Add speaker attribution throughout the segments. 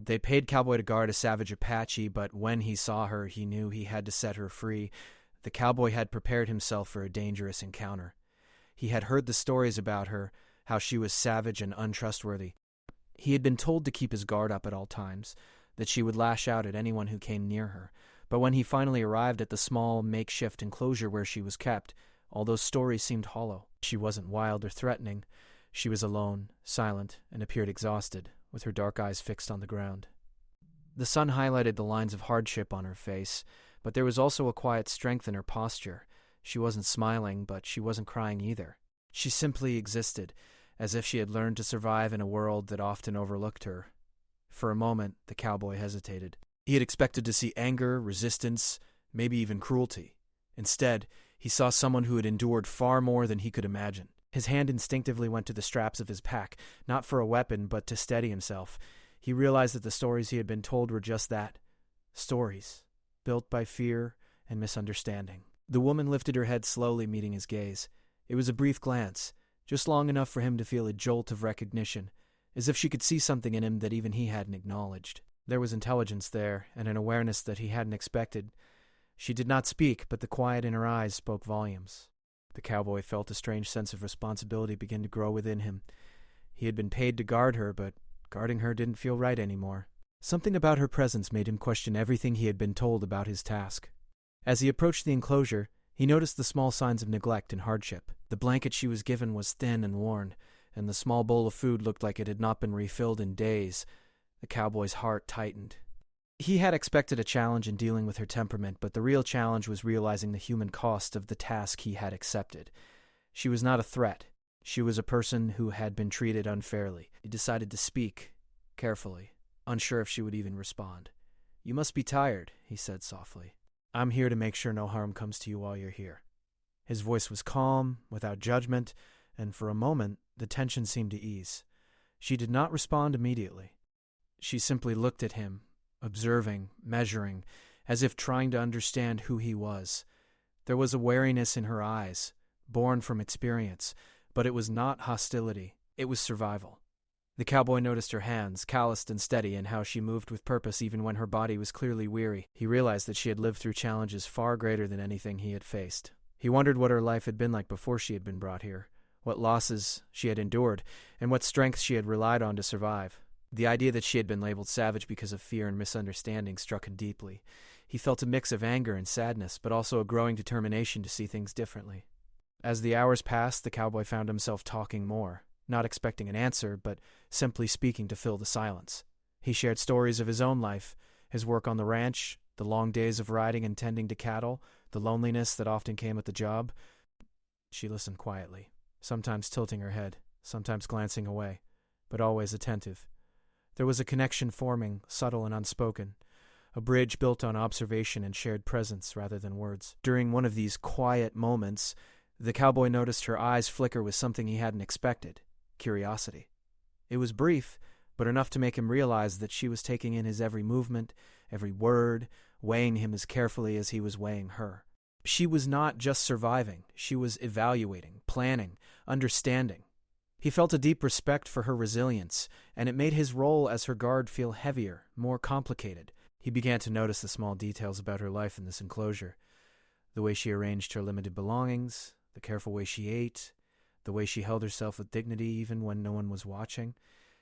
Speaker 1: They paid Cowboy to guard a savage Apache, but when he saw her, he knew he had to set her free. The cowboy had prepared himself for a dangerous encounter. He had heard the stories about her, how she was savage and untrustworthy. He had been told to keep his guard up at all times, that she would lash out at anyone who came near her. But when he finally arrived at the small, makeshift enclosure where she was kept, all those stories seemed hollow. She wasn't wild or threatening. She was alone, silent, and appeared exhausted, with her dark eyes fixed on the ground. The sun highlighted the lines of hardship on her face, but there was also a quiet strength in her posture. She wasn't smiling, but she wasn't crying either. She simply existed, as if she had learned to survive in a world that often overlooked her. For a moment, the cowboy hesitated. He had expected to see anger, resistance, maybe even cruelty. Instead, he saw someone who had endured far more than he could imagine. His hand instinctively went to the straps of his pack, not for a weapon, but to steady himself. He realized that the stories he had been told were just that. Stories, built by fear and misunderstanding. The woman lifted her head slowly, meeting his gaze. It was a brief glance, just long enough for him to feel a jolt of recognition, as if she could see something in him that even he hadn't acknowledged. There was intelligence there, and an awareness that he hadn't expected. She did not speak, but the quiet in her eyes spoke volumes. The cowboy felt a strange sense of responsibility begin to grow within him. He had been paid to guard her, but guarding her didn't feel right anymore. Something about her presence made him question everything he had been told about his task. As he approached the enclosure, he noticed the small signs of neglect and hardship. The blanket she was given was thin and worn, and the small bowl of food looked like it had not been refilled in days. The cowboy's heart tightened. He had expected a challenge in dealing with her temperament, but the real challenge was realizing the human cost of the task he had accepted. She was not a threat. She was a person who had been treated unfairly. He decided to speak, carefully, unsure if she would even respond. "You must be tired," he said softly. "I'm here to make sure no harm comes to you while you're here." His voice was calm, without judgment, and for a moment the tension seemed to ease. She did not respond immediately. She simply looked at him, observing, measuring, as if trying to understand who he was. There was a wariness in her eyes, born from experience, but it was not hostility. It was survival. The cowboy noticed her hands, calloused and steady, and how she moved with purpose even when her body was clearly weary. He realized that she had lived through challenges far greater than anything he had faced. He wondered what her life had been like before she had been brought here, what losses she had endured, and what strength she had relied on to survive. The idea that she had been labeled savage because of fear and misunderstanding struck him deeply. He felt a mix of anger and sadness, but also a growing determination to see things differently. As the hours passed, the cowboy found himself talking more, not expecting an answer, but simply speaking to fill the silence. He shared stories of his own life, his work on the ranch, the long days of riding and tending to cattle, the loneliness that often came with the job. She listened quietly, sometimes tilting her head, sometimes glancing away, but always attentive. There was a connection forming, subtle and unspoken, a bridge built on observation and shared presence rather than words. During one of these quiet moments, the cowboy noticed her eyes flicker with something he hadn't expected: curiosity. It was brief, but enough to make him realize that she was taking in his every movement, every word, weighing him as carefully as he was weighing her. She was not just surviving, she was evaluating, planning, understanding. He felt a deep respect for her resilience, and it made his role as her guard feel heavier, more complicated. He began to notice the small details about her life in this enclosure. The way she arranged her limited belongings, the careful way she ate, the way she held herself with dignity even when no one was watching.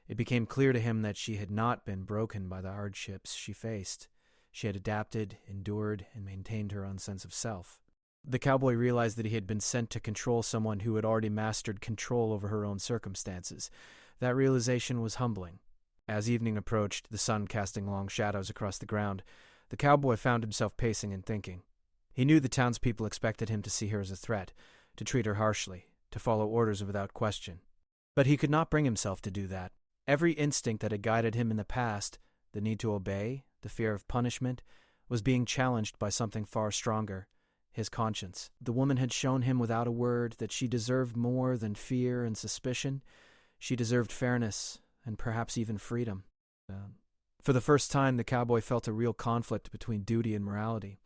Speaker 1: It became clear to him that she had not been broken by the hardships she faced. She had adapted, endured, and maintained her own sense of self. The cowboy realized that he had been sent to control someone who had already mastered control over her own circumstances. That realization was humbling. As evening approached, the sun casting long shadows across the ground, the cowboy found himself pacing and thinking. He knew the townspeople expected him to see her as a threat, to treat her harshly, to follow orders without question. But he could not bring himself to do that. Every instinct that had guided him in the past, the need to obey, the fear of punishment, was being challenged by something far stronger: his conscience. The woman had shown him without a word that she deserved more than fear and suspicion. She deserved fairness, and perhaps even freedom. For the first time, the cowboy felt a real conflict between duty and morality.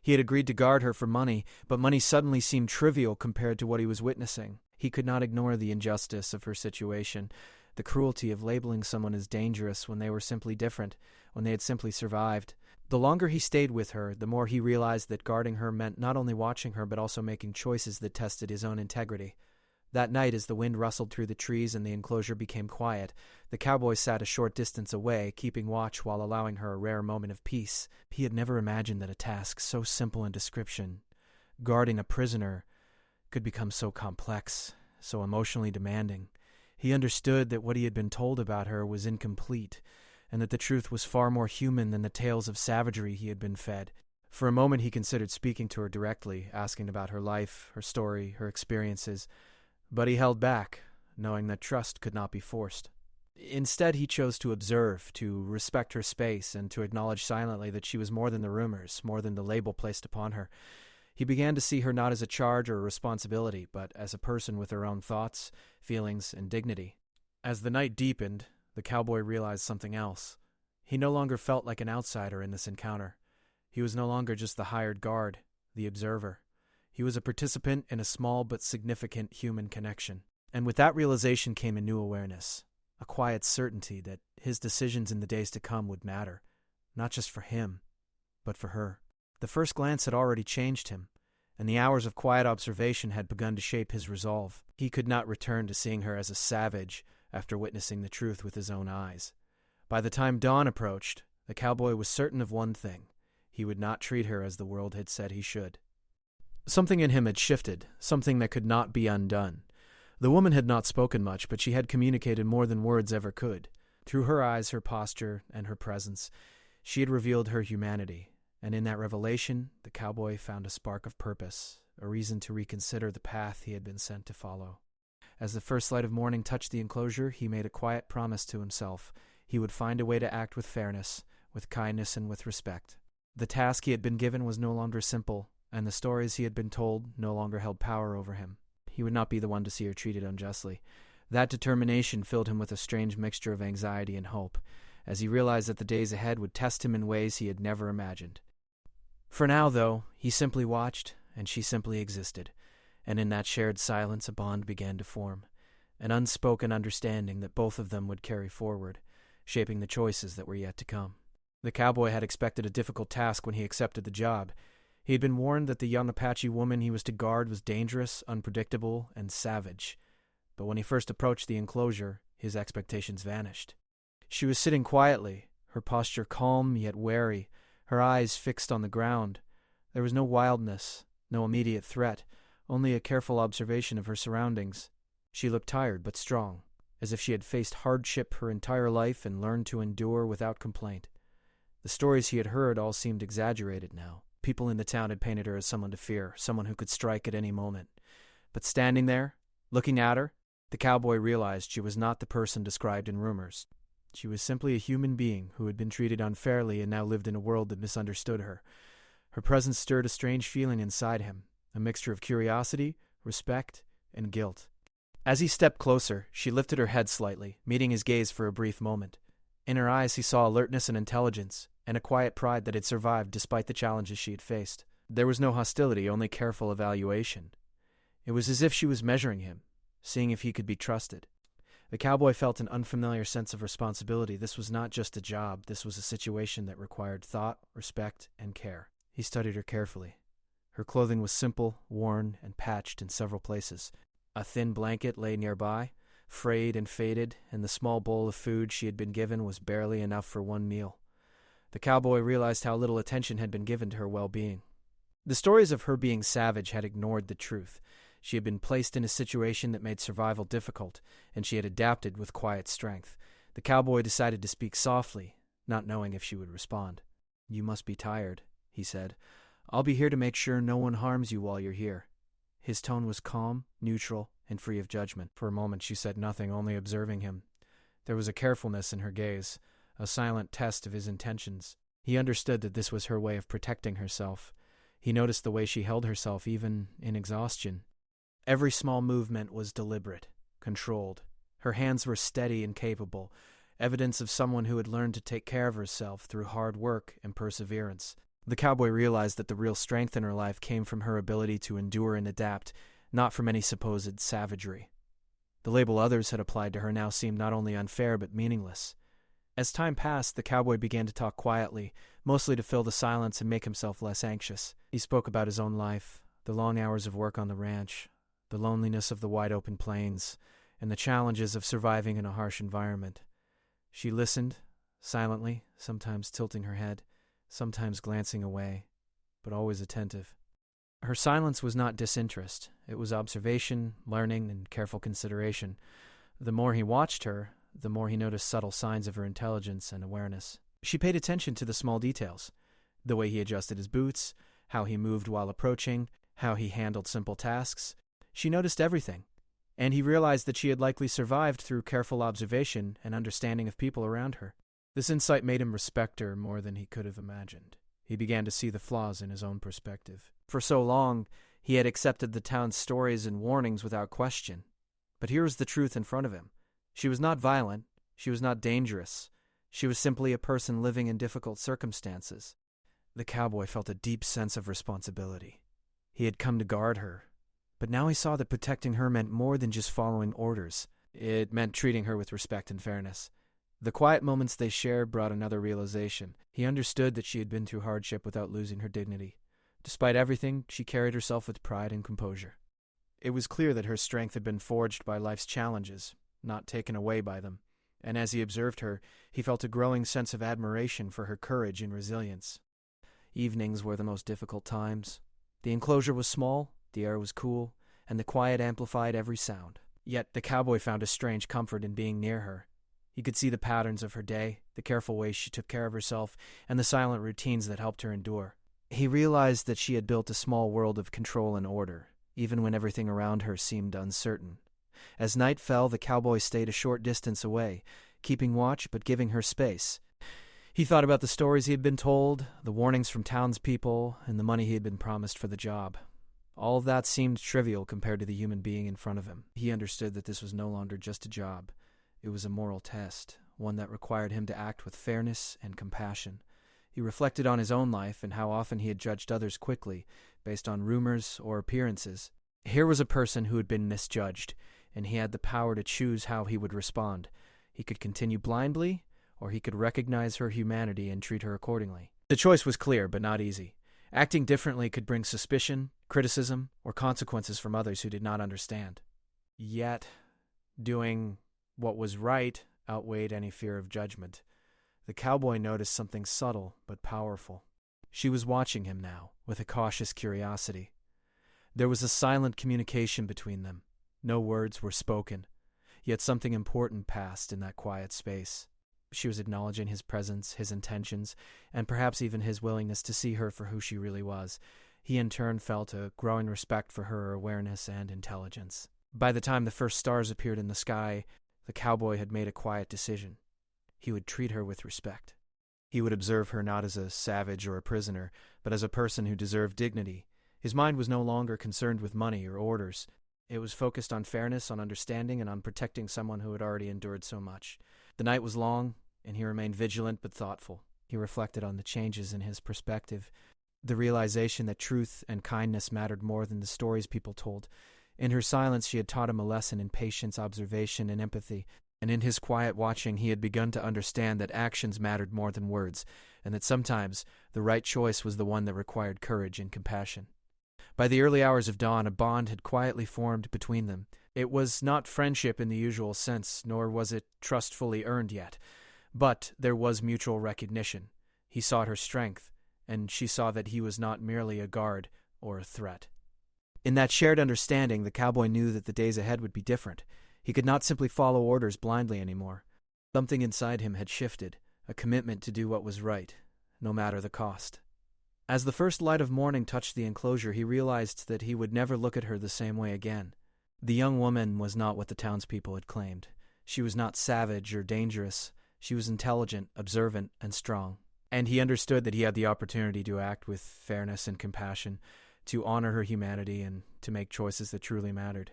Speaker 1: He had agreed to guard her for money, but money suddenly seemed trivial compared to what he was witnessing. He could not ignore the injustice of her situation, the cruelty of labeling someone as dangerous when they were simply different, when they had simply survived. The longer he stayed with her, the more he realized that guarding her meant not only watching her but also making choices that tested his own integrity. That night, as the wind rustled through the trees and the enclosure became quiet, the cowboy sat a short distance away, keeping watch while allowing her a rare moment of peace. He had never imagined that a task so simple in description, guarding a prisoner, could become so complex, so emotionally demanding. He understood that what he had been told about her was incomplete, and that the truth was far more human than the tales of savagery he had been fed. For a moment he considered speaking to her directly, asking about her life, her story, her experiences, but he held back, knowing that trust could not be forced. Instead, he chose to observe, to respect her space, and to acknowledge silently that she was more than the rumors, more than the label placed upon her. He began to see her not as a charge or a responsibility, but as a person with her own thoughts, feelings, and dignity. As the night deepened, the cowboy realized something else. He no longer felt like an outsider in this encounter. He was no longer just the hired guard, the observer. He was a participant in a small but significant human connection. And with that realization came a new awareness, a quiet certainty that his decisions in the days to come would matter, not just for him, but for her. The first glance had already changed him, and the hours of quiet observation had begun to shape his resolve. He could not return to seeing her as a savage after witnessing the truth with his own eyes. By the time dawn approached, the cowboy was certain of one thing: he would not treat her as the world had said he should. Something in him had shifted, something that could not be undone. The woman had not spoken much, but she had communicated more than words ever could. Through her eyes, her posture, and her presence, she had revealed her humanity, and in that revelation, the cowboy found a spark of purpose, a reason to reconsider the path he had been sent to follow. As the first light of morning touched the enclosure, he made a quiet promise to himself. He would find a way to act with fairness, with kindness, and with respect. The task he had been given was no longer simple, and the stories he had been told no longer held power over him. He would not be the one to see her treated unjustly. That determination filled him with a strange mixture of anxiety and hope, as he realized that the days ahead would test him in ways he had never imagined. For now, though, he simply watched, and she simply existed, and in that shared silence a bond began to form, an unspoken understanding that both of them would carry forward, shaping the choices that were yet to come. The cowboy had expected a difficult task when he accepted the job. He had been warned that the young Apache woman he was to guard was dangerous, unpredictable, and savage. But when he first approached the enclosure, his expectations vanished. She was sitting quietly, her posture calm yet wary, her eyes fixed on the ground. There was no wildness, no immediate threat, only a careful observation of her surroundings. She looked tired but strong, as if she had faced hardship her entire life and learned to endure without complaint. The stories he had heard all seemed exaggerated now. People in the town had painted her as someone to fear, someone who could strike at any moment. But standing there, looking at her, the cowboy realized she was not the person described in rumors. She was simply a human being who had been treated unfairly and now lived in a world that misunderstood her. Her presence stirred a strange feeling inside him, a mixture of curiosity, respect, and guilt. As he stepped closer, she lifted her head slightly, meeting his gaze for a brief moment. In her eyes he saw alertness and intelligence, and a quiet pride that had survived despite the challenges she had faced. There was no hostility, only careful evaluation. It was as if she was measuring him, seeing if he could be trusted. The cowboy felt an unfamiliar sense of responsibility. This was not just a job. This was a situation that required thought, respect, and care. He studied her carefully. Her clothing was simple, worn, and patched in several places. A thin blanket lay nearby, frayed and faded, and the small bowl of food she had been given was barely enough for one meal. The cowboy realized how little attention had been given to her well-being. The stories of her being savage had ignored the truth. She had been placed in a situation that made survival difficult, and she had adapted with quiet strength. The cowboy decided to speak softly, not knowing if she would respond. "You must be tired," he said. "I'll be here to make sure no one harms you while you're here." His tone was calm, neutral, and free of judgment. For a moment she said nothing, only observing him. There was a carefulness in her gaze, a silent test of his intentions. He understood that this was her way of protecting herself. He noticed the way she held herself, even in exhaustion. Every small movement was deliberate, controlled. Her hands were steady and capable, evidence of someone who had learned to take care of herself through hard work and perseverance. The cowboy realized that the real strength in her life came from her ability to endure and adapt, not from any supposed savagery. The label others had applied to her now seemed not only unfair but meaningless. As time passed, the cowboy began to talk quietly, mostly to fill the silence and make himself less anxious. He spoke about his own life, the long hours of work on the ranch, the loneliness of the wide-open plains, and the challenges of surviving in a harsh environment. She listened, silently, sometimes tilting her head, sometimes glancing away, but always attentive. Her silence was not disinterest. It was observation, learning, and careful consideration. The more he watched her, the more he noticed subtle signs of her intelligence and awareness. She paid attention to the small details, the way he adjusted his boots, how he moved while approaching, how he handled simple tasks. She noticed everything, and he realized that she had likely survived through careful observation and understanding of people around her. This insight made him respect her more than he could have imagined. He began to see the flaws in his own perspective. For so long, he had accepted the town's stories and warnings without question. But here was the truth in front of him. She was not violent. She was not dangerous. She was simply a person living in difficult circumstances. The cowboy felt a deep sense of responsibility. He had come to guard her, but now he saw that protecting her meant more than just following orders. It meant treating her with respect and fairness. The quiet moments they shared brought another realization. He understood that she had been through hardship without losing her dignity. Despite everything, she carried herself with pride and composure. It was clear that her strength had been forged by life's challenges, not taken away by them, and as he observed her, he felt a growing sense of admiration for her courage and resilience. Evenings were the most difficult times. The enclosure was small, the air was cool, and the quiet amplified every sound. Yet the cowboy found a strange comfort in being near her. He could see the patterns of her day, the careful ways she took care of herself, and the silent routines that helped her endure. He realized that she had built a small world of control and order, even when everything around her seemed uncertain. As night fell, the cowboy stayed a short distance away, keeping watch but giving her space. He thought about the stories he had been told, the warnings from townspeople, and the money he had been promised for the job. All of that seemed trivial compared to the human being in front of him. He understood that this was no longer just a job. It was a moral test, one that required him to act with fairness and compassion. He reflected on his own life and how often he had judged others quickly, based on rumors or appearances. Here was a person who had been misjudged, and he had the power to choose how he would respond. He could continue blindly, or he could recognize her humanity and treat her accordingly. The choice was clear, but not easy. Acting differently could bring suspicion, criticism, or consequences from others who did not understand. Yet, doing what was right outweighed any fear of judgment. The cowboy noticed something subtle but powerful. She was watching him now, with a cautious curiosity. There was a silent communication between them. No words were spoken, yet something important passed in that quiet space. She was acknowledging his presence, his intentions, and perhaps even his willingness to see her for who she really was. He in turn felt a growing respect for her awareness and intelligence. By the time the first stars appeared in the sky, the cowboy had made a quiet decision. He would treat her with respect. He would observe her not as a savage or a prisoner, but as a person who deserved dignity. His mind was no longer concerned with money or orders. It was focused on fairness, on understanding, and on protecting someone who had already endured so much. The night was long, and he remained vigilant but thoughtful. He reflected on the changes in his perspective, the realization that truth and kindness mattered more than the stories people told. In her silence, she had taught him a lesson in patience, observation, and empathy, and in his quiet watching, he had begun to understand that actions mattered more than words, and that sometimes the right choice was the one that required courage and compassion. By the early hours of dawn, a bond had quietly formed between them. It was not friendship in the usual sense, nor was it trust fully earned yet, but there was mutual recognition. He sought her strength, and she saw that he was not merely a guard or a threat. In that shared understanding, the cowboy knew that the days ahead would be different. He could not simply follow orders blindly anymore. Something inside him had shifted, a commitment to do what was right, no matter the cost. As the first light of morning touched the enclosure, he realized that he would never look at her the same way again. The young woman was not what the townspeople had claimed. She was not savage or dangerous. She was intelligent, observant, and strong. And he understood that he had the opportunity to act with fairness and compassion, to honor her humanity, and to make choices that truly mattered.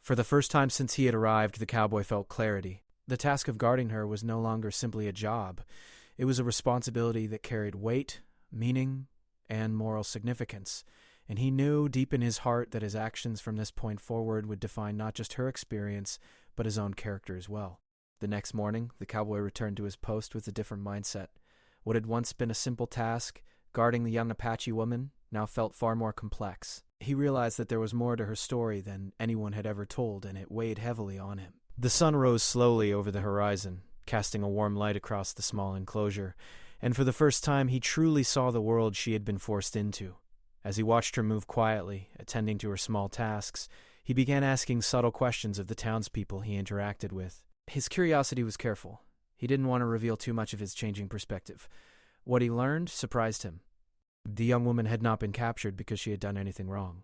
Speaker 1: For the first time since he had arrived, the cowboy felt clarity. The task of guarding her was no longer simply a job. It was a responsibility that carried weight, meaning, and moral significance, and he knew deep in his heart that his actions from this point forward would define not just her experience, but his own character as well. The next morning, the cowboy returned to his post with a different mindset. What had once been a simple task, guarding the young Apache woman, now felt far more complex. He realized that there was more to her story than anyone had ever told, and it weighed heavily on him. The sun rose slowly over the horizon, casting a warm light across the small enclosure, and for the first time he truly saw the world she had been forced into. As he watched her move quietly, attending to her small tasks, he began asking subtle questions of the townspeople he interacted with. His curiosity was careful. He didn't want to reveal too much of his changing perspective. What he learned surprised him. The young woman had not been captured because she had done anything wrong.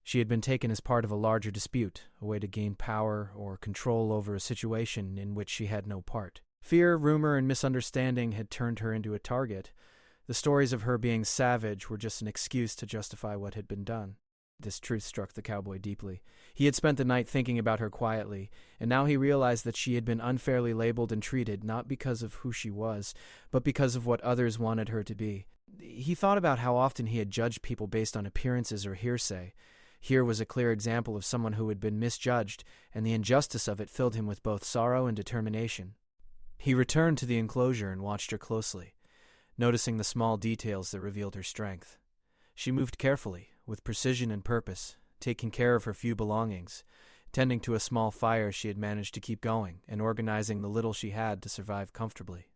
Speaker 1: She had been taken as part of a larger dispute, a way to gain power or control over a situation in which she had no part. Fear, rumor, and misunderstanding had turned her into a target. The stories of her being savage were just an excuse to justify what had been done. This truth struck the cowboy deeply. He had spent the night thinking about her quietly, and now he realized that she had been unfairly labeled and treated not because of who she was, but because of what others wanted her to be. He thought about how often he had judged people based on appearances or hearsay. Here was a clear example of someone who had been misjudged, and the injustice of it filled him with both sorrow and determination. He returned to the enclosure and watched her closely, noticing the small details that revealed her strength. She moved carefully, with precision and purpose, taking care of her few belongings, tending to a small fire she had managed to keep going, and organizing the little she had to survive comfortably.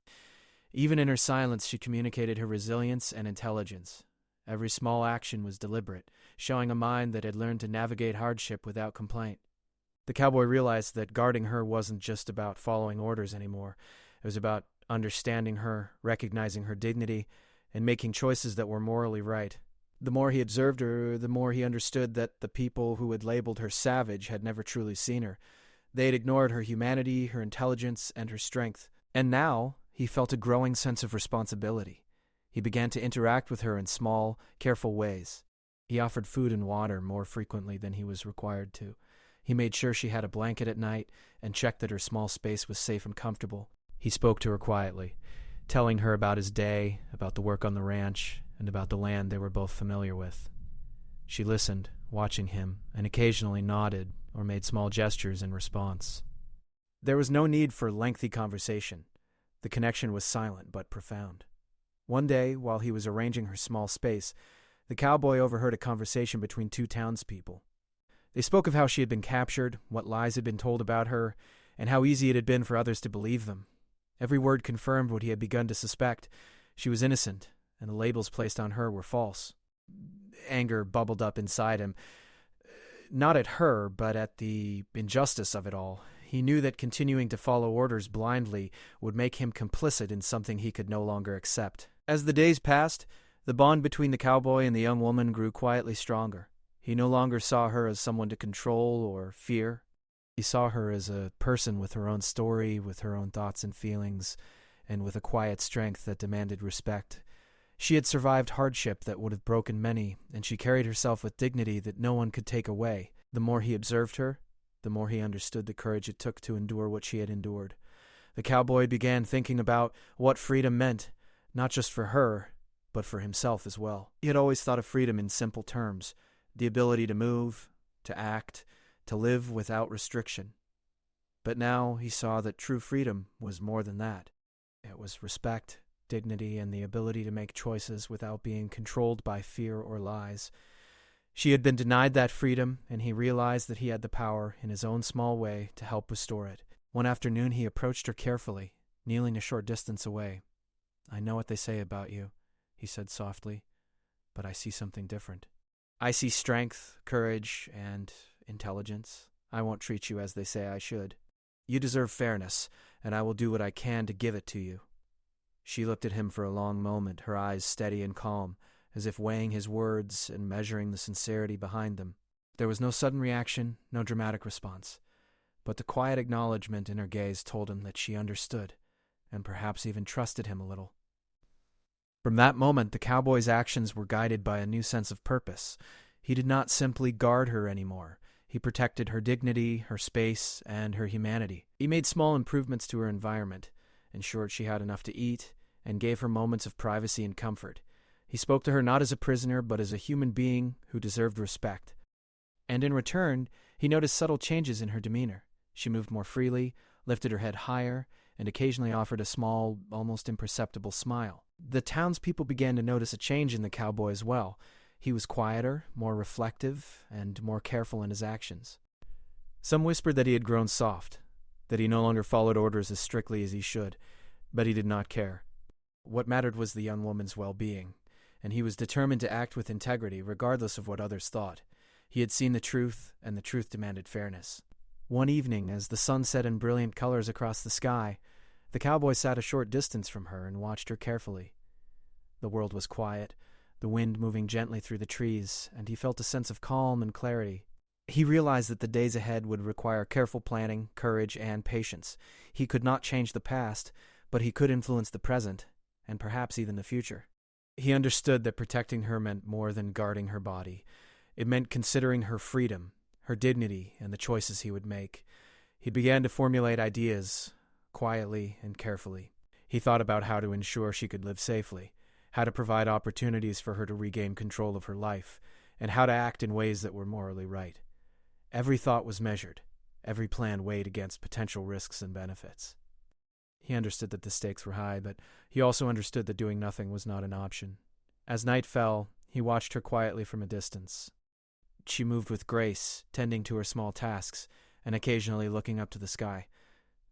Speaker 1: Even in her silence, she communicated her resilience and intelligence. Every small action was deliberate, showing a mind that had learned to navigate hardship without complaint. The cowboy realized that guarding her wasn't just about following orders anymore. It was about understanding her, recognizing her dignity, and making choices that were morally right. The more he observed her, the more he understood that the people who had labeled her savage had never truly seen her. They had ignored her humanity, her intelligence, and her strength. And now he felt a growing sense of responsibility. He began to interact with her in small, careful ways. He offered food and water more frequently than he was required to. He made sure she had a blanket at night and checked that her small space was safe and comfortable. He spoke to her quietly, telling her about his day, about the work on the ranch, and about the land they were both familiar with. She listened, watching him, and occasionally nodded or made small gestures in response. There was no need for lengthy conversation. The connection was silent but profound. One day, while he was arranging her small space, the cowboy overheard a conversation between two townspeople. They spoke of how she had been captured, what lies had been told about her, and how easy it had been for others to believe them. Every word confirmed what he had begun to suspect. She was innocent, and the labels placed on her were false. Anger bubbled up inside him, not at her, but at the injustice of it all. He knew that continuing to follow orders blindly would make him complicit in something he could no longer accept. As the days passed, the bond between the cowboy and the young woman grew quietly stronger. He no longer saw her as someone to control or fear. He saw her as a person with her own story, with her own thoughts and feelings, and with a quiet strength that demanded respect. She had survived hardship that would have broken many, and she carried herself with dignity that no one could take away. The more he observed her, the more he understood the courage it took to endure what she had endured. The cowboy began thinking about what freedom meant, not just for her, but for himself as well. He had always thought of freedom in simple terms: the ability to move, to act, to live without restriction. But now he saw that true freedom was more than that. It was respect, dignity, and the ability to make choices without being controlled by fear or lies. She had been denied that freedom, and he realized that he had the power, in his own small way, to help restore it. One afternoon he approached her carefully, kneeling a short distance away. "I know what they say about you," he said softly, "but I see something different. I see strength, courage, and intelligence. I won't treat you as they say I should. You deserve fairness, and I will do what I can to give it to you." She looked at him for a long moment, her eyes steady and calm, as if weighing his words and measuring the sincerity behind them. There was no sudden reaction, no dramatic response, but the quiet acknowledgement in her gaze told him that she understood, and perhaps even trusted him a little. From that moment, the cowboy's actions were guided by a new sense of purpose. He did not simply guard her anymore. He protected her dignity, her space, and her humanity. He made small improvements to her environment, ensured she had enough to eat, and gave her moments of privacy and comfort. He spoke to her not as a prisoner, but as a human being who deserved respect. And in return, he noticed subtle changes in her demeanor. She moved more freely, lifted her head higher, and occasionally offered a small, almost imperceptible smile. The townspeople began to notice a change in the cowboy as well. He was quieter, more reflective, and more careful in his actions. Some whispered that he had grown soft, that he no longer followed orders as strictly as he should, but he did not care. What mattered was the young woman's well-being, and he was determined to act with integrity regardless of what others thought. He had seen the truth, and the truth demanded fairness. One evening, as the sun set in brilliant colors across the sky, the cowboy sat a short distance from her and watched her carefully. The world was quiet, the wind moving gently through the trees, and he felt a sense of calm and clarity. He realized that the days ahead would require careful planning, courage, and patience. He could not change the past, but he could influence the present, and perhaps even the future. He understood that protecting her meant more than guarding her body. It meant considering her freedom, her dignity, and the choices he would make. He began to formulate ideas, quietly and carefully. He thought about how to ensure she could live safely, how to provide opportunities for her to regain control of her life, and how to act in ways that were morally right. Every thought was measured, every plan weighed against potential risks and benefits. He understood that the stakes were high, but he also understood that doing nothing was not an option. As night fell, he watched her quietly from a distance. She moved with grace, tending to her small tasks, and occasionally looking up to the sky.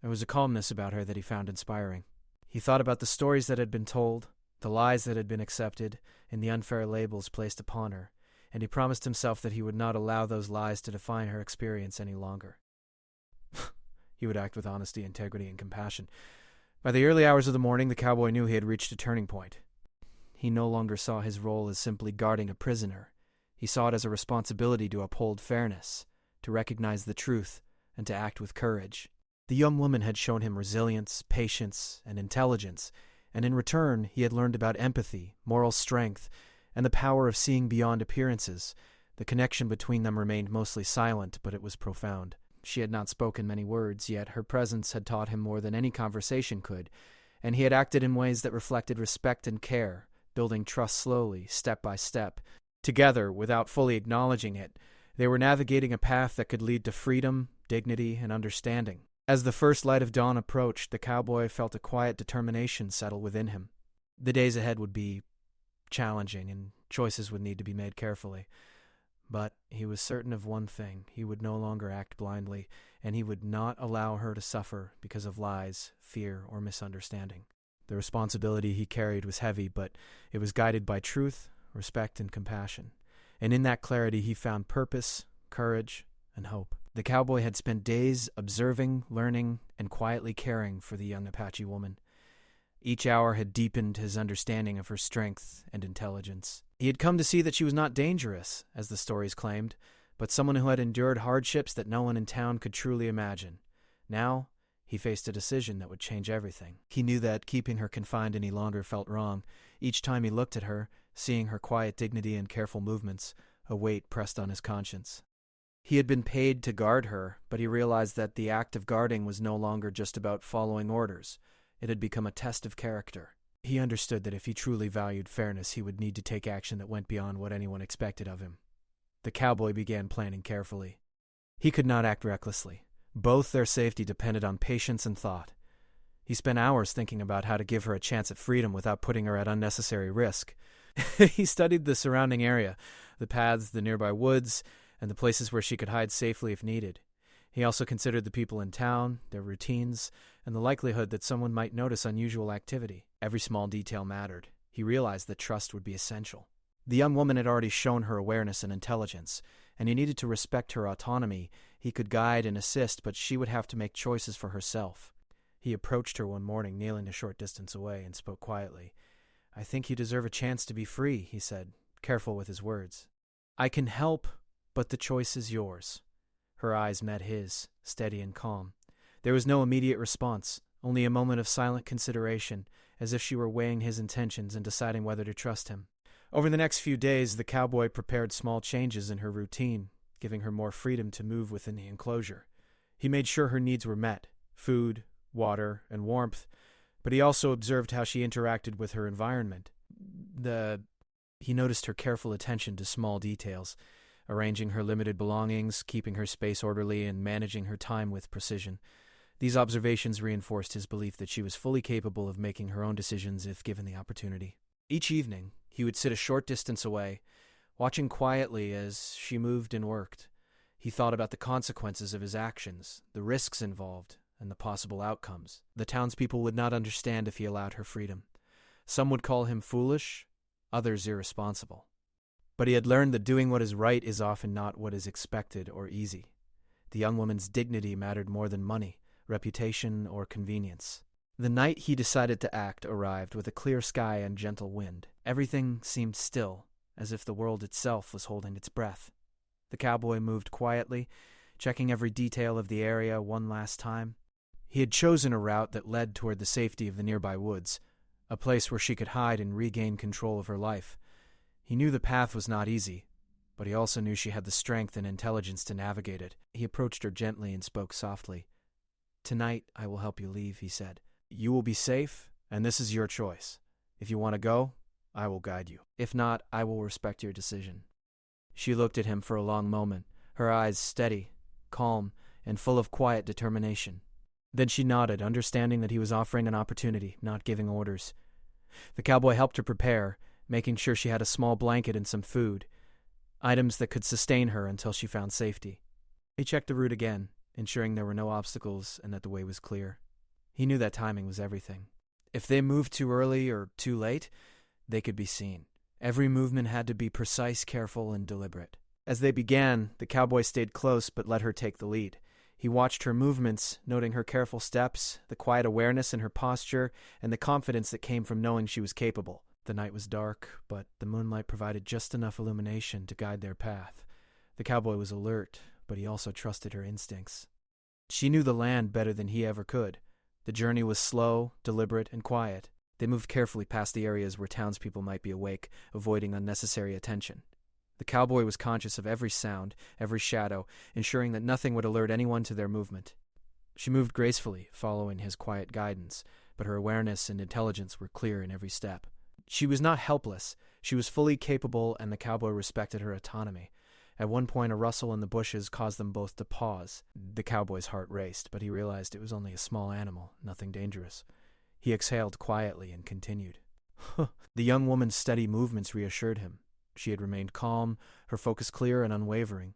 Speaker 1: There was a calmness about her that he found inspiring. He thought about the stories that had been told, the lies that had been accepted, and the unfair labels placed upon her, and he promised himself that he would not allow those lies to define her experience any longer. He would act with honesty, integrity, and compassion. By the early hours of the morning, the cowboy knew he had reached a turning point. He no longer saw his role as simply guarding a prisoner. He saw it as a responsibility to uphold fairness, to recognize the truth, and to act with courage. The young woman had shown him resilience, patience, and intelligence, and in return he had learned about empathy, moral strength, and the power of seeing beyond appearances. The connection between them remained mostly silent, but it was profound. She had not spoken many words, yet her presence had taught him more than any conversation could, and he had acted in ways that reflected respect and care, building trust slowly, step by step. Together, without fully acknowledging it, they were navigating a path that could lead to freedom, dignity, and understanding. As the first light of dawn approached, the cowboy felt a quiet determination settle within him. The days ahead would be challenging, and choices would need to be made carefully. But he was certain of one thing: he would no longer act blindly, and he would not allow her to suffer because of lies, fear, or misunderstanding. The responsibility he carried was heavy, but it was guided by truth, respect, and compassion. And in that clarity he found purpose, courage, and hope. The cowboy had spent days observing, learning, and quietly caring for the young Apache woman. Each hour had deepened his understanding of her strength and intelligence. He had come to see that she was not dangerous, as the stories claimed, but someone who had endured hardships that no one in town could truly imagine. Now, he faced a decision that would change everything. He knew that keeping her confined any longer felt wrong. Each time he looked at her, seeing her quiet dignity and careful movements, a weight pressed on his conscience. He had been paid to guard her, but he realized that the act of guarding was no longer just about following orders. It had become a test of character. He understood that if he truly valued fairness, he would need to take action that went beyond what anyone expected of him. The cowboy began planning carefully. He could not act recklessly. Both their safety depended on patience and thought. He spent hours thinking about how to give her a chance at freedom without putting her at unnecessary risk. He studied the surrounding area, the paths, the nearby woods, and the places where she could hide safely if needed. He also considered the people in town, their routines, and the likelihood that someone might notice unusual activity. Every small detail mattered. He realized that trust would be essential. The young woman had already shown her awareness and intelligence, and he needed to respect her autonomy. He could guide and assist, but she would have to make choices for herself. He approached her one morning, kneeling a short distance away, and spoke quietly. "I think you deserve a chance to be free," he said, careful with his words. "I can help, but the choice is yours." Her eyes met his, steady and calm. There was no immediate response, only a moment of silent consideration, as if she were weighing his intentions and deciding whether to trust him. Over the next few days, the cowboy prepared small changes in her routine, giving her more freedom to move within the enclosure. He made sure her needs were met: food, water, and warmth, but he also observed how she interacted with her environment. The He noticed her careful attention to small details, arranging her limited belongings, keeping her space orderly, and managing her time with precision. These observations reinforced his belief that she was fully capable of making her own decisions if given the opportunity. Each evening, he would sit a short distance away, watching quietly as she moved and worked. He thought about the consequences of his actions, the risks involved, and the possible outcomes. The townspeople would not understand if he allowed her freedom. Some would call him foolish, others irresponsible. But he had learned that doing what is right is often not what is expected or easy. The young woman's dignity mattered more than money, reputation, or convenience. The night he decided to act arrived with a clear sky and gentle wind. Everything seemed still, as if the world itself was holding its breath. The cowboy moved quietly, checking every detail of the area one last time. He had chosen a route that led toward the safety of the nearby woods, a place where she could hide and regain control of her life. He knew the path was not easy, but he also knew she had the strength and intelligence to navigate it. He approached her gently and spoke softly. "Tonight I will help you leave," he said. "You will be safe, and this is your choice. If you want to go, I will guide you. If not, I will respect your decision." She looked at him for a long moment, her eyes steady, calm, and full of quiet determination. Then she nodded, understanding that he was offering an opportunity, not giving orders. The cowboy helped her prepare, making sure she had a small blanket and some food, items that could sustain her until she found safety. He checked the route again, ensuring there were no obstacles and that the way was clear. He knew that timing was everything. If they moved too early or too late, they could be seen. Every movement had to be precise, careful, and deliberate. As they began, the cowboy stayed close but let her take the lead. He watched her movements, noting her careful steps, the quiet awareness in her posture, and the confidence that came from knowing she was capable. The night was dark, but the moonlight provided just enough illumination to guide their path. The cowboy was alert, but he also trusted her instincts. She knew the land better than he ever could. The journey was slow, deliberate, and quiet. They moved carefully past the areas where townspeople might be awake, avoiding unnecessary attention. The cowboy was conscious of every sound, every shadow, ensuring that nothing would alert anyone to their movement. She moved gracefully, following his quiet guidance, but her awareness and intelligence were clear in every step. She was not helpless. She was fully capable, and the cowboy respected her autonomy. At one point, a rustle in the bushes caused them both to pause. The cowboy's heart raced, but he realized it was only a small animal, nothing dangerous. He exhaled quietly and continued. The young woman's steady movements reassured him. She had remained calm, her focus clear and unwavering.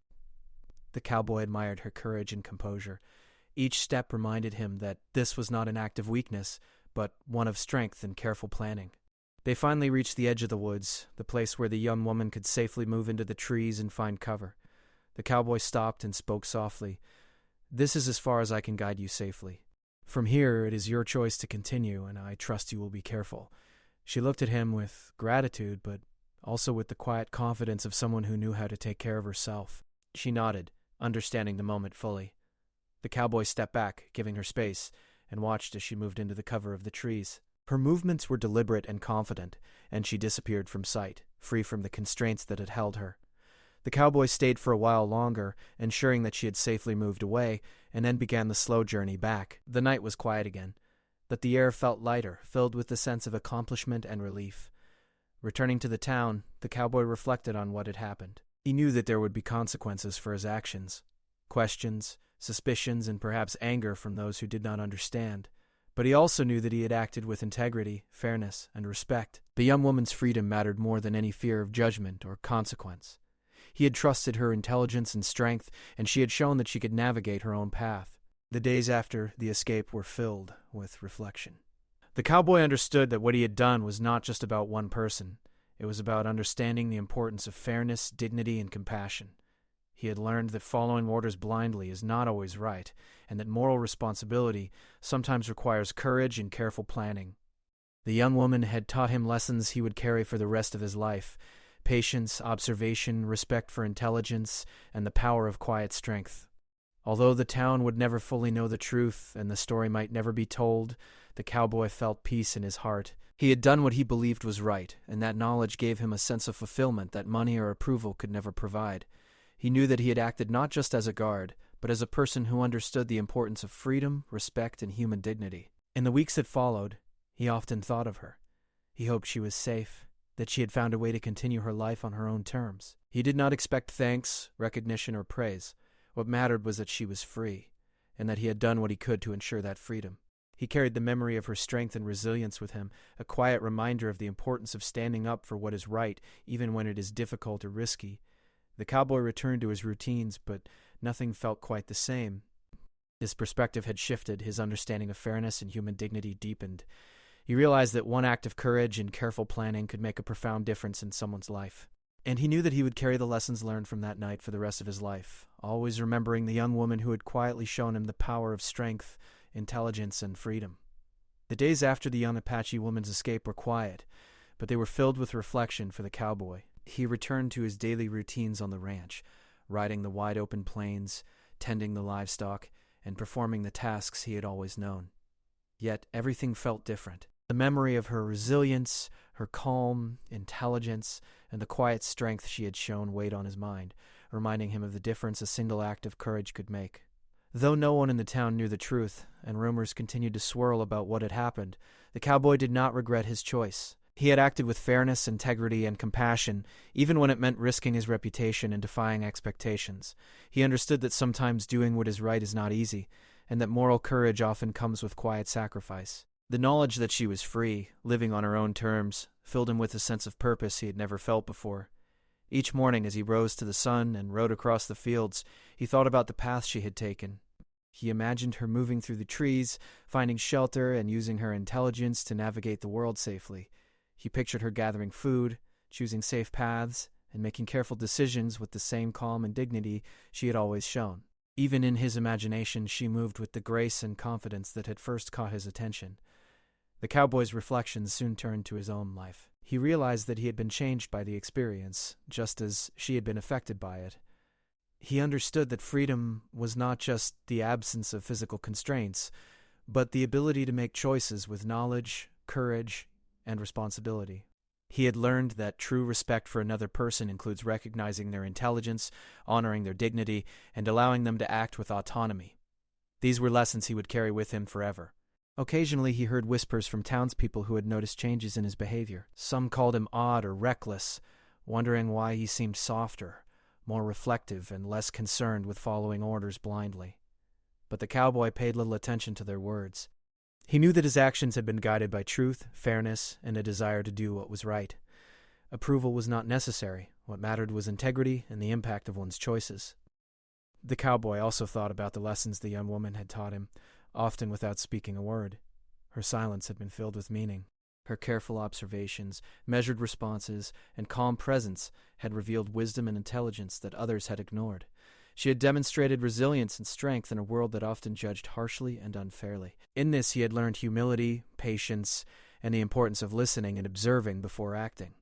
Speaker 1: The cowboy admired her courage and composure. Each step reminded him that this was not an act of weakness, but one of strength and careful planning. They finally reached the edge of the woods, the place where the young woman could safely move into the trees and find cover. The cowboy stopped and spoke softly. "This is as far as I can guide you safely. From here, it is your choice to continue, and I trust you will be careful." She looked at him with gratitude, but also with the quiet confidence of someone who knew how to take care of herself. She nodded, understanding the moment fully. The cowboy stepped back, giving her space, and watched as she moved into the cover of the trees. Her movements were deliberate and confident, and she disappeared from sight, free from the constraints that had held her. The cowboy stayed for a while longer, ensuring that she had safely moved away, and then began the slow journey back. The night was quiet again, but the air felt lighter, filled with the sense of accomplishment and relief. Returning to the town, the cowboy reflected on what had happened. He knew that there would be consequences for his actions. Questions, suspicions, and perhaps anger from those who did not understand. But he also knew that he had acted with integrity, fairness, and respect. The young woman's freedom mattered more than any fear of judgment or consequence. He had trusted her intelligence and strength, and she had shown that she could navigate her own path. The days after the escape were filled with reflection. The cowboy understood that what he had done was not just about one person. It was about understanding the importance of fairness, dignity, and compassion. He had learned that following orders blindly is not always right, and that moral responsibility sometimes requires courage and careful planning. The young woman had taught him lessons he would carry for the rest of his life: patience, observation, respect for intelligence, and the power of quiet strength. Although the town would never fully know the truth, and the story might never be told, the cowboy felt peace in his heart. He had done what he believed was right, and that knowledge gave him a sense of fulfillment that money or approval could never provide. He knew that he had acted not just as a guard, but as a person who understood the importance of freedom, respect, and human dignity. In the weeks that followed, he often thought of her. He hoped she was safe, that she had found a way to continue her life on her own terms. He did not expect thanks, recognition, or praise. What mattered was that she was free, and that he had done what he could to ensure that freedom. He carried the memory of her strength and resilience with him, a quiet reminder of the importance of standing up for what is right, even when it is difficult or risky. The cowboy returned to his routines, but nothing felt quite the same. His perspective had shifted, his understanding of fairness and human dignity deepened. He realized that one act of courage and careful planning could make a profound difference in someone's life. And he knew that he would carry the lessons learned from that night for the rest of his life, always remembering the young woman who had quietly shown him the power of strength, intelligence, and freedom. The days after the young Apache woman's escape were quiet, but they were filled with reflection for the cowboy. He returned to his daily routines on the ranch, riding the wide-open plains, tending the livestock, and performing the tasks he had always known. Yet everything felt different. The memory of her resilience, her calm, intelligence, and the quiet strength she had shown weighed on his mind, reminding him of the difference a single act of courage could make. Though no one in the town knew the truth, and rumors continued to swirl about what had happened, the cowboy did not regret his choice. He had acted with fairness, integrity, and compassion, even when it meant risking his reputation and defying expectations. He understood that sometimes doing what is right is not easy, and that moral courage often comes with quiet sacrifice. The knowledge that she was free, living on her own terms, filled him with a sense of purpose he had never felt before. Each morning as he rose to the sun and rode across the fields, he thought about the path she had taken. He imagined her moving through the trees, finding shelter, and using her intelligence to navigate the world safely. He pictured her gathering food, choosing safe paths, and making careful decisions with the same calm and dignity she had always shown. Even in his imagination, she moved with the grace and confidence that had first caught his attention. The cowboy's reflections soon turned to his own life. He realized that he had been changed by the experience, just as she had been affected by it. He understood that freedom was not just the absence of physical constraints, but the ability to make choices with knowledge, courage, and responsibility. He had learned that true respect for another person includes recognizing their intelligence, honoring their dignity, and allowing them to act with autonomy. These were lessons he would carry with him forever. Occasionally he heard whispers from townspeople who had noticed changes in his behavior. Some called him odd or reckless, wondering why he seemed softer, more reflective, and less concerned with following orders blindly. But the cowboy paid little attention to their words. He knew that his actions had been guided by truth, fairness, and a desire to do what was right. Approval was not necessary. What mattered was integrity and the impact of one's choices. The cowboy also thought about the lessons the young woman had taught him, often without speaking a word. Her silence had been filled with meaning. Her careful observations, measured responses, and calm presence had revealed wisdom and intelligence that others had ignored. She had demonstrated resilience and strength in a world that often judged harshly and unfairly. In this, he had learned humility, patience, and the importance of listening and observing before acting.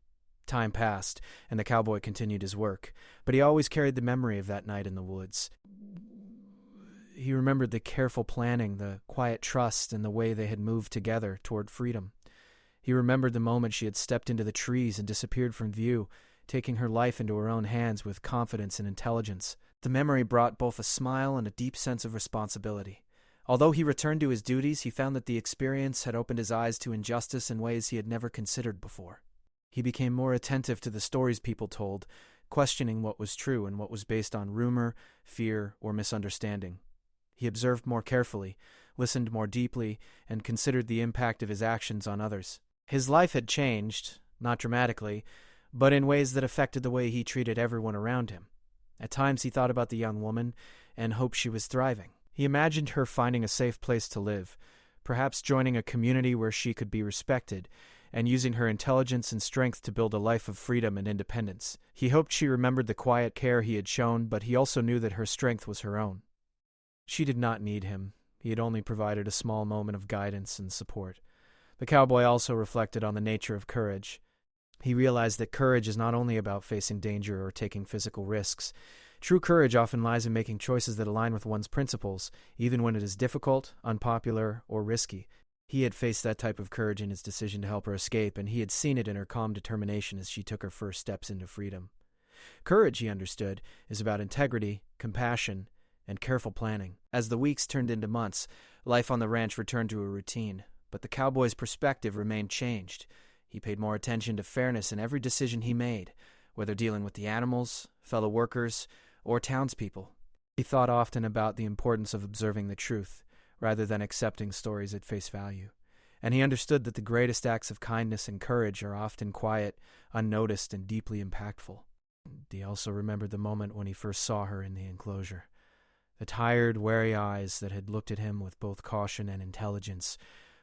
Speaker 1: Time passed, and the cowboy continued his work, but he always carried the memory of that night in the woods. He remembered the careful planning, the quiet trust, and the way they had moved together toward freedom. He remembered the moment she had stepped into the trees and disappeared from view, taking her life into her own hands with confidence and intelligence. The memory brought both a smile and a deep sense of responsibility. Although he returned to his duties, he found that the experience had opened his eyes to injustice in ways he had never considered before. He became more attentive to the stories people told, questioning what was true and what was based on rumor, fear, or misunderstanding. He observed more carefully, listened more deeply, and considered the impact of his actions on others. His life had changed, not dramatically, but in ways that affected the way he treated everyone around him. At times he thought about the young woman and hoped she was thriving. He imagined her finding a safe place to live, perhaps joining a community where she could be respected, and using her intelligence and strength to build a life of freedom and independence. He hoped she remembered the quiet care he had shown, but he also knew that her strength was her own. She did not need him. He had only provided a small moment of guidance and support. The cowboy also reflected on the nature of courage. He realized that courage is not only about facing danger or taking physical risks. True courage often lies in making choices that align with one's principles, even when it is difficult, unpopular, or risky. He had faced that type of courage in his decision to help her escape, and he had seen it in her calm determination as she took her first steps into freedom. Courage, he understood, is about integrity, compassion, and careful planning. As the weeks turned into months, life on the ranch returned to a routine, but the cowboy's perspective remained changed. He paid more attention to fairness in every decision he made, whether dealing with the animals, fellow workers, or townspeople. He thought often about the importance of observing the truth, rather than accepting stories at face value. And he understood that the greatest acts of kindness and courage are often quiet, unnoticed, and deeply impactful. He also remembered the moment when he first saw her in the enclosure. The tired, wary eyes that had looked at him with both caution and intelligence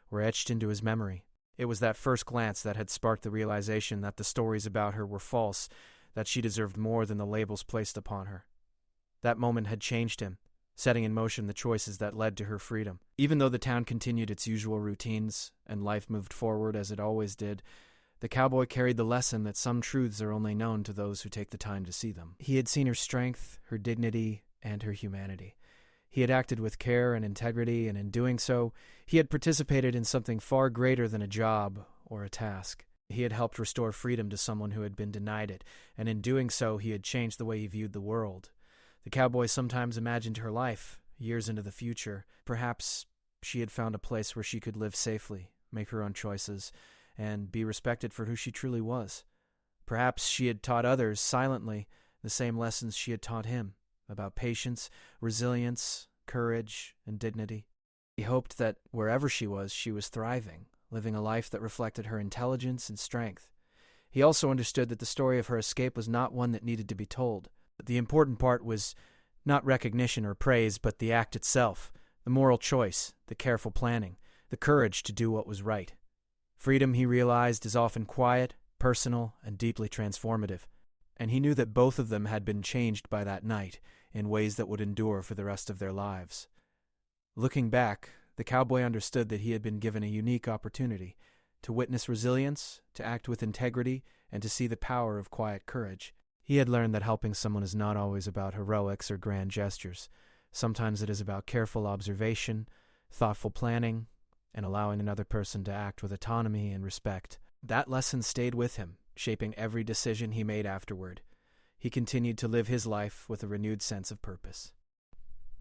Speaker 1: were etched into his memory. It was that first glance that had sparked the realization that the stories about her were false, that she deserved more than the labels placed upon her. That moment had changed him, setting in motion the choices that led to her freedom. Even though the town continued its usual routines and life moved forward as it always did, the cowboy carried the lesson that some truths are only known to those who take the time to see them. He had seen her strength, her dignity, and her humanity. He had acted with care and integrity, and in doing so, he had participated in something far greater than a job or a task. He had helped restore freedom to someone who had been denied it, and in doing so, he had changed the way he viewed the world. The cowboy sometimes imagined her life, years into the future. Perhaps she had found a place where she could live safely, make her own choices, and be respected for who she truly was. Perhaps she had taught others, silently, the same lessons she had taught him, about patience, resilience, courage, and dignity. He hoped that wherever she was thriving, living a life that reflected her intelligence and strength. He also understood that the story of her escape was not one that needed to be told. The important part was not recognition or praise, but the act itself, the moral choice, the careful planning, the courage to do what was right. Freedom, he realized, is often quiet, personal, and deeply transformative, and he knew that both of them had been changed by that night in ways that would endure for the rest of their lives. Looking back, the cowboy understood that he had been given a unique opportunity to witness resilience, to act with integrity, and to see the power of quiet courage. He had learned that helping someone is not always about heroics or grand gestures. Sometimes it is about careful observation, thoughtful planning, and allowing another person to act with autonomy and respect. That lesson stayed with him, shaping every decision he made afterward. He continued to live his life with a renewed sense of purpose.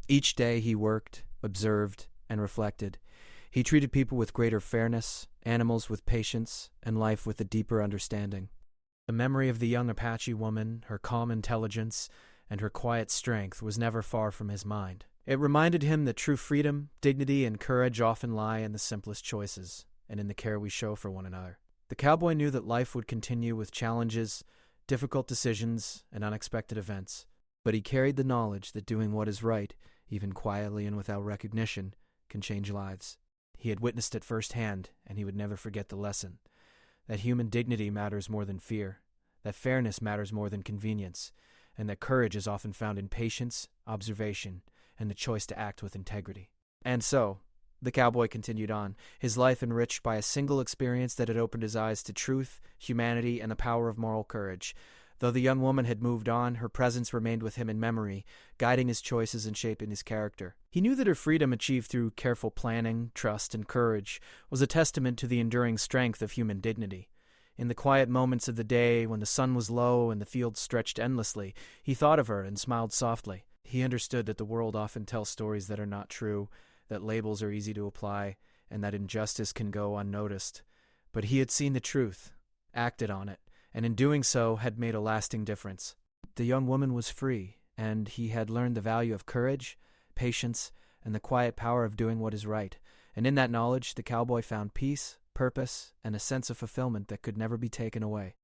Speaker 1: Each day he worked, observed, and reflected. He treated people with greater fairness, animals with patience, and life with a deeper understanding. The memory of the young Apache woman, her calm intelligence, and her quiet strength was never far from his mind. It reminded him that true freedom, dignity, and courage often lie in the simplest choices, and in the care we show for one another. The cowboy knew that life would continue with challenges, difficult decisions, and unexpected events, but he carried the knowledge that doing what is right, even quietly and without recognition, can change lives. He had witnessed it firsthand, and he would never forget the lesson. That human dignity matters more than fear, that fairness matters more than convenience, and that courage is often found in patience, observation, and the choice to act with integrity. And so, the cowboy continued on, his life enriched by a single experience that had opened his eyes to truth, humanity, and the power of moral courage. Though the young woman had moved on, her presence remained with him in memory, guiding his choices and shaping his character. He knew that her freedom, achieved through careful planning, trust, and courage, was a testament to the enduring strength of human dignity. In the quiet moments of the day, when the sun was low and the fields stretched endlessly, he thought of her and smiled softly. He understood that the world often tells stories that are not true, that labels are easy to apply, and that injustice can go unnoticed. But he had seen the truth, acted on it, and in doing so had made a lasting difference. The young woman was free, and he had learned the value of courage, patience, and the quiet power of doing what is right. And in that knowledge, the cowboy found peace, purpose, and a sense of fulfillment that could never be taken away.